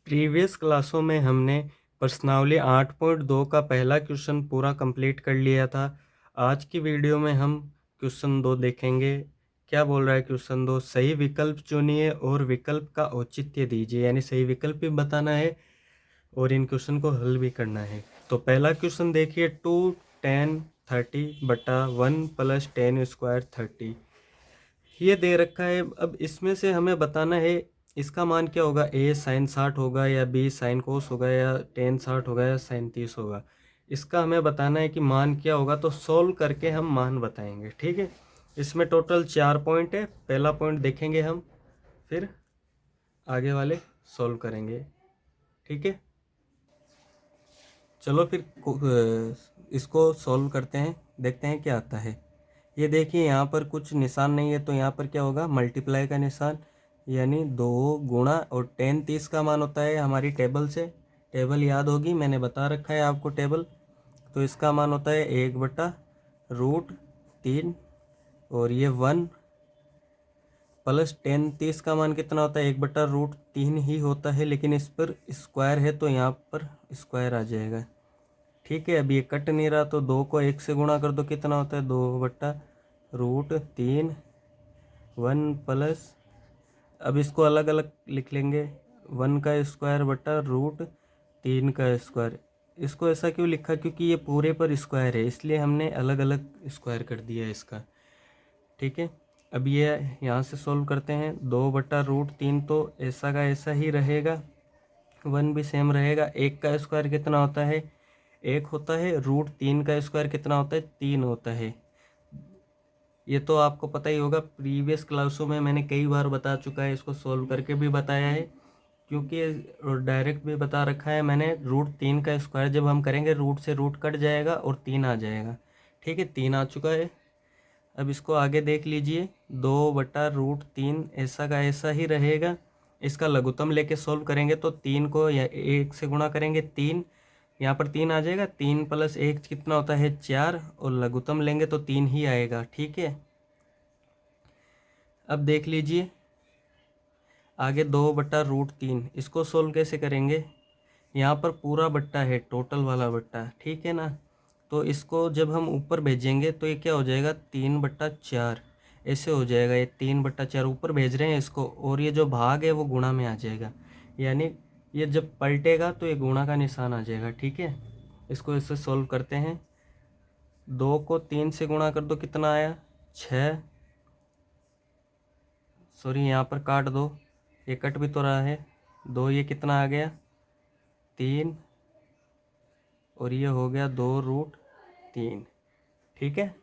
Previous क्लासों में हमने प्रश्नावली 8.2 का पहला क्वेश्चन पूरा कंप्लीट कर लिया था। आज की वीडियो में हम क्वेश्चन 2 देखेंगे। क्या बोल रहा है क्वेश्चन 2? सही विकल्प चुनिए और विकल्प का औचित्य दीजिए, यानी सही विकल्प भी बताना है और इन क्वेश्चन को हल भी करना है। तो पहला क्वेश्चन देखिए, 2 10 30 बटा 1 प्लस 10 स्क्वायर 30 ये दे रखा है। अब इसमें से हमें बताना है इसका मान क्या होगा। ए साइन 60 होगा या बी साइन कोस होगा या टेन 60 होगा या साइन 30 होगा। इसका हमें बताना है कि मान क्या होगा, तो सोल्व करके हम मान बताएंगे। ठीक है, इसमें टोटल 4 पॉइंट है। पहला पॉइंट देखेंगे हम, फिर आगे वाले सोल्व करेंगे। ठीक है, चलो फिर इसको सोल्व करते हैं, देखते हैं क्या आता है। ये देखिए यहाँ पर कुछ निशान नहीं है, तो यहाँ पर क्या होगा, मल्टीप्लाई का निशान, यानी 2 गुणा और 10 30 का मान होता है हमारी टेबल से। टेबल याद होगी, मैंने बता रखा है आपको टेबल। तो इसका मान होता है 1/√3 और ये 1 प्लस 10 30 का मान कितना होता है, 1/√3 ही होता है, लेकिन इस पर स्क्वायर है तो यहाँ पर स्क्वायर आ जाएगा। ठीक है, अब ये कट नहीं रहा, तो 2 को 1 से गुणा कर दो, कितना होता है 2/√3 1 प्लस, अब इसको अलग अलग लिख लेंगे, 1 का स्क्वायर बटा √3 का स्क्वायर। इसको ऐसा क्यों लिखा, क्योंकि ये पूरे पर स्क्वायर है, इसलिए हमने अलग अलग स्क्वायर कर दिया है इसका। ठीक है, अब ये यहाँ से सोल्व करते हैं। 2/√3 तो ऐसा का ऐसा ही रहेगा, 1 भी सेम रहेगा। 1 का स्क्वायर कितना होता है, 1 होता है। √3 का स्क्वायर कितना होता है, 3 होता है। ये तो आपको पता ही होगा, प्रीवियस क्लासों में मैंने कई बार बता चुका है, इसको सोल्व करके भी बताया है, क्योंकि डायरेक्ट भी बता रखा है मैंने। √3 का स्क्वायर जब हम करेंगे, रूट से रूट कट जाएगा और 3 आ जाएगा। ठीक है, 3 आ चुका है। अब इसको आगे देख लीजिए, 2/√3 ऐसा का ऐसा ही रहेगा। इसका लघुत्तम लेके सोल्व करेंगे तो 3 को 1 से गुणा करेंगे, 3 यहाँ पर 3 आ जाएगा। 3 + 1 कितना होता है, 4, और लघुत्तम लेंगे तो 3 ही आएगा। ठीक है, अब देख लीजिए आगे, 2/√3 इसको सोल्व कैसे करेंगे। यहाँ पर पूरा बट्टा है, टोटल वाला बट्टा, ठीक है ना। तो इसको जब हम ऊपर भेजेंगे तो ये क्या हो जाएगा, 3/4 ऐसे हो जाएगा। ये 3/4 ऊपर भेज रहे हैं इसको, और ये जो भाग है वो गुणा में आ जाएगा, यानी ये जब पलटेगा तो ये गुणा का निशान आ जाएगा। ठीक है, इसको ऐसे सोल्व करते हैं। 2 को 3 से गुणा कर दो, कितना आया, 6। सॉरी, यहाँ पर काट दो, ये कट भी तो रहा है। 2 ये कितना आ गया, 3, और ये हो गया 2√3। ठीक है,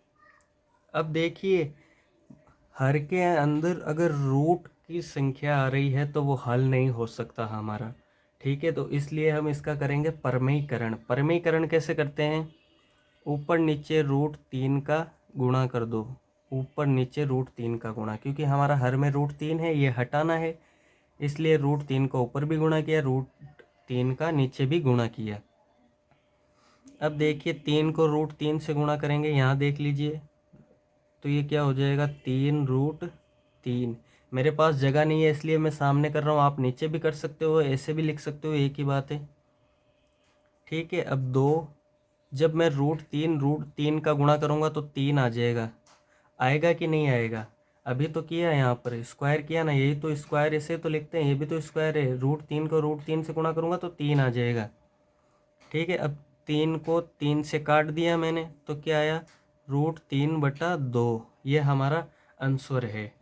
अब देखिए हर के अंदर अगर रूट की संख्या आ रही है तो वो हल नहीं हो सकता हमारा। ठीक है, तो इसलिए हम इसका करेंगे परमीकरण। परमीकरण कैसे करते हैं, ऊपर नीचे √3 का गुणा कर दो, ऊपर नीचे √3 का गुणा, क्योंकि हमारा हर में √3 है, ये हटाना है, इसलिए √3 को ऊपर भी गुणा किया, √3 का नीचे भी गुणा किया। अब देखिए 3 को √3 से गुणा करेंगे, यहाँ देख लीजिए, तो ये क्या हो जाएगा, 3√3। मेरे पास जगह नहीं है इसलिए मैं सामने कर रहा हूँ, आप नीचे भी कर सकते हो, ऐसे भी लिख सकते हो, एक ही बात है। ठीक है, अब 2, जब मैं √3 का गुणा करूँगा तो 3 आ जाएगा। आएगा कि नहीं आएगा, अभी तो किया यहाँ पर स्क्वायर किया ना, यही तो स्क्वायर ऐसे तो लिखते हैं, ये भी तो स्क्वायर है। √3 को √3 से गुणा करूँगा तो 3 आ जाएगा। ठीक है, अब 3 को 3 से काट दिया मैंने, तो क्या आया, √3/2। ये हमारा आंसर है।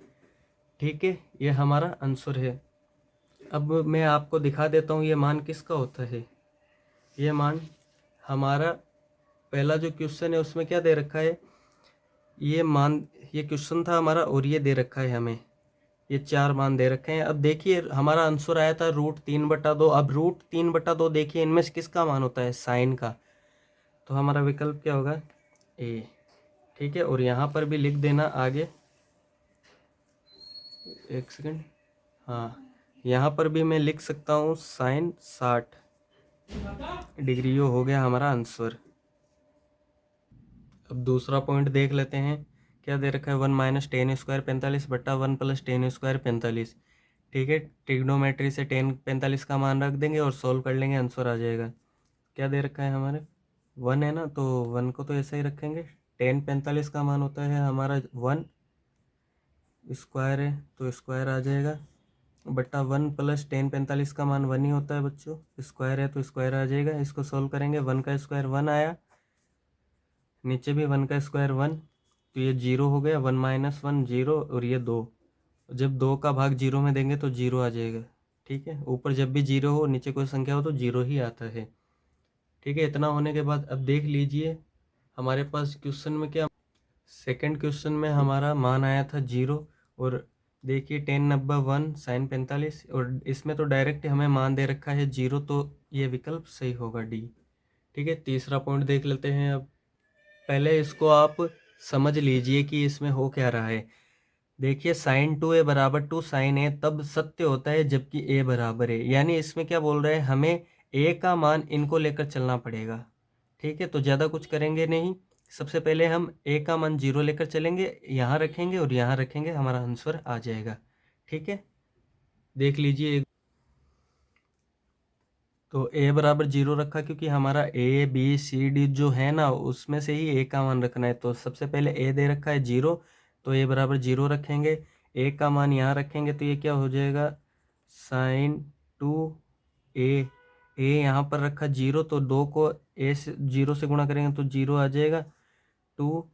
ठीक है, ये हमारा आंसर है। अब मैं आपको दिखा देता हूँ ये मान किसका होता है। ये मान हमारा पहला जो क्वेश्चन है उसमें क्या दे रखा है, ये मान, ये क्वेश्चन था हमारा और ये दे रखा है हमें, ये 4 मान दे रखे हैं। अब देखिए हमारा आंसर आया था √3/2। अब √3/2 देखिए इनमें से किसका मान होता है, साइन का, तो हमारा विकल्प क्या होगा, ए। ठीक है, और यहाँ पर भी लिख देना आगे, एक सेकंड, हाँ यहाँ पर भी मैं लिख सकता हूँ साइन 60 डिग्री, ये हो गया हमारा आंसर। अब दूसरा पॉइंट देख लेते हैं, क्या दे रखा है, 1 - 10² 45 बटा 1 + 10² 45। ठीक है, ट्रिग्नोमेट्री से टेन 45 का मान रख देंगे और सोल्व कर लेंगे, आंसर आ जाएगा। क्या दे रखा है हमारे 1 है ना, तो 1 को तो ऐसे ही रखेंगे। टेन 45 का मान होता है हमारा 1, स्क्वायर है तो स्क्वायर आ जाएगा, बटा 1 प्लस टेन 45 का मान 1 ही होता है बच्चों, स्क्वायर है तो स्क्वायर आ जाएगा। इसको सोल्व करेंगे, 1 का स्क्वायर 1 आया, नीचे भी 1 का स्क्वायर 1, तो ये 0 हो गया, 1 माइनस 1 0, और ये 2। जब 2 का भाग 0 में देंगे तो 0 आ जाएगा। ठीक है, ऊपर जब भी 0 हो नीचे कोई संख्या हो तो 0 ही आता है। ठीक है, इतना होने के बाद अब देख लीजिए हमारे पास क्वेश्चन में क्या, सेकंड क्वेश्चन में हमारा मान आया था 0, और देखिए 10 90 1 साइन 45, और इसमें तो डायरेक्ट हमें मान दे रखा है 0, तो ये विकल्प सही होगा डी। ठीक है, तीसरा पॉइंट देख लेते हैं। अब पहले इसको आप समझ लीजिए कि इसमें हो क्या रहा है। देखिए साइन 2a बराबर 2 साइन a तब सत्य होता है जबकि a बराबर है, यानी इसमें क्या बोल रहे हैं, हमें a का मान इनको लेकर चलना पड़ेगा। ठीक है, तो ज़्यादा कुछ करेंगे नहीं, सबसे पहले हम a का मान 0 लेकर चलेंगे, यहाँ रखेंगे और यहाँ रखेंगे, हमारा आंसर आ जाएगा। ठीक है, देख लीजिए, तो a बराबर 0 रखा क्योंकि हमारा a b c d जो है ना उसमें से ही a का मान रखना है, तो सबसे पहले a दे रखा है 0, तो a बराबर 0 रखेंगे, a का मान यहाँ रखेंगे, तो ये क्या हो जाएगा, साइन 2a, a यहाँ पर रखा 0, तो 2 को a से 0 से गुणा करेंगे तो 0 आ जाएगा, 2,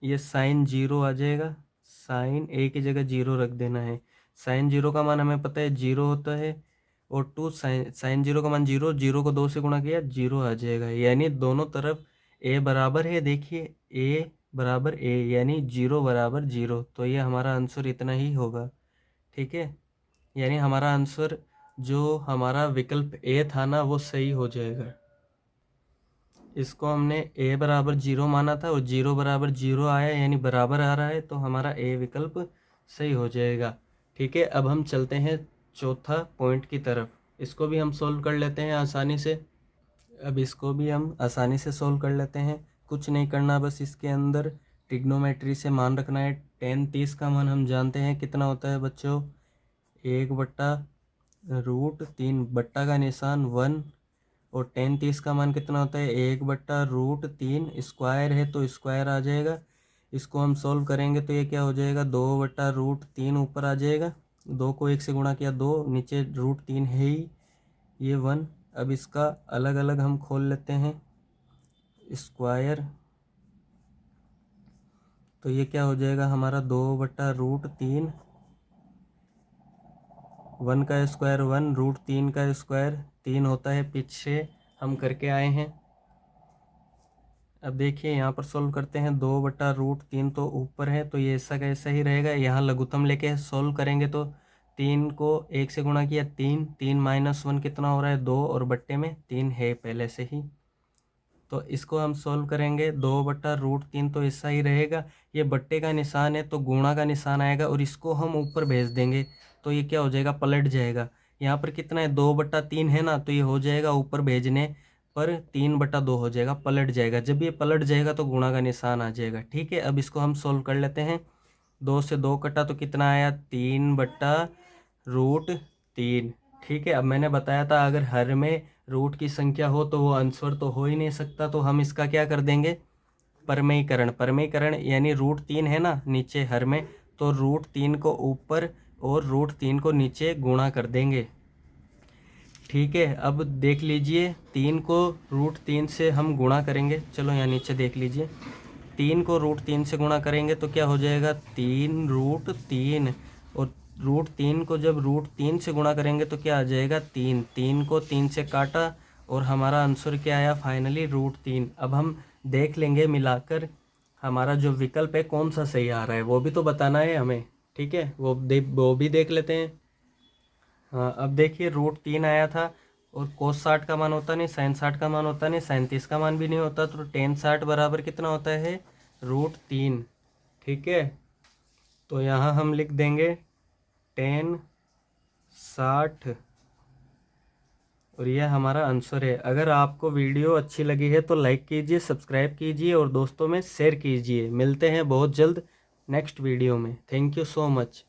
ये साइन 0 आ जाएगा, साइन a की जगह 0 रख देना है। साइन 0 का मान हमें पता है 0 होता है, और 2 साइन 0 का मान 0, 0 को 2 से गुणा किया 0 आ जाएगा, यानी दोनों तरफ a बराबर है। देखिए a बराबर a यानी 0 बराबर 0, तो ये हमारा आंसर इतना ही होगा। ठीक है, यानी हमारा आंसर जो हमारा विकल्प a था ना वो सही हो जाएगा। इसको हमने a बराबर 0 माना था और 0 बराबर 0 आया, यानी बराबर आ रहा है, तो हमारा a विकल्प सही हो जाएगा। ठीक है, अब हम चलते हैं चौथा पॉइंट की तरफ, इसको भी हम सोल्व कर लेते हैं आसानी से। अब इसको भी हम आसानी से सोल्व कर लेते हैं, कुछ नहीं करना, बस इसके अंदर ट्रिग्नोमेट्री से मान रखना है। टेन 30 का मान हम जानते हैं कितना होता है बच्चों, 1/√3, बट्टा का निशान 1, और टेन 30 का मान कितना होता है, 1/√3, स्क्वायर है तो स्क्वायर आ जाएगा। इसको हम सोल्व करेंगे तो ये क्या हो जाएगा, 2/√3 ऊपर आ जाएगा, 2 को 1 से गुणा किया 2, नीचे √3 है ही, ये 1। अब इसका अलग अलग हम खोल लेते हैं, स्क्वायर, तो ये क्या हो जाएगा हमारा 2/√3, 1 का स्क्वायर 1, √3 का स्क्वायर 3 होता है, पीछे हम करके आए हैं। अब देखिए यहाँ पर सोल्व करते हैं, 2/√3 तो ऊपर है तो ये ऐसा का ऐसा ही रहेगा, यहाँ लघुत्तम लेके सोल्व करेंगे तो 3 को 1 से गुणा किया 3, 3 माइनस 1 कितना हो रहा है 2, और बट्टे में 3 है पहले से ही, तो इसको हम सोल्व करेंगे, 2/√3 तो ऐसा ही रहेगा, ये बट्टे का निशान है तो गुणा का निशान आएगा, और इसको हम ऊपर भेज देंगे तो ये क्या हो जाएगा, पलट जाएगा। यहाँ पर कितना है 2/3 है ना, तो ये हो जाएगा ऊपर भेजने पर 3/2 हो जाएगा, पलट जाएगा, जब ये पलट जाएगा तो गुणा का निशान आ जाएगा। ठीक है, अब इसको हम सोल्व कर लेते हैं, 2 से 2 कटा तो कितना आया, 3/√3। ठीक है, अब मैंने बताया था अगर हर में रूट की संख्या हो तो वो आंसर तो हो ही नहीं सकता, तो हम इसका क्या कर देंगे, परमेयीकरण, परमेयीकरण यानी √3 है ना नीचे हर में, तो √3 को ऊपर और √3 को नीचे गुणा कर देंगे। ठीक है, अब देख लीजिए 3 को √3 से हम गुणा करेंगे, चलो यहाँ नीचे देख लीजिए, 3 को √3 से गुणा करेंगे तो क्या हो जाएगा, 3√3, और √3 को जब √3 से गुणा करेंगे तो क्या आ जाएगा, 3, 3 को 3 से काटा और हमारा आंसर क्या आया, फाइनली √3। अब हम देख लेंगे मिलाकर हमारा जो विकल्प है कौन सा सही आ रहा है, वो भी तो बताना है हमें। ठीक है, वो भी देख लेते हैं। हाँ, अब देखिए √3 आया था, और कोस 60 का मान होता नहीं, साइन 60 का मान होता नहीं, साइन 30 का मान भी नहीं होता, तो टेन 60 बराबर कितना होता है, √3। ठीक है, तो यहाँ हम लिख देंगे टेन 60, और यह हमारा आंसर है। अगर आपको वीडियो अच्छी लगी है तो लाइक कीजिए, सब्सक्राइब कीजिए और दोस्तों में शेयर कीजिए। मिलते हैं बहुत जल्द नेक्स्ट वीडियो में। Thank you so much.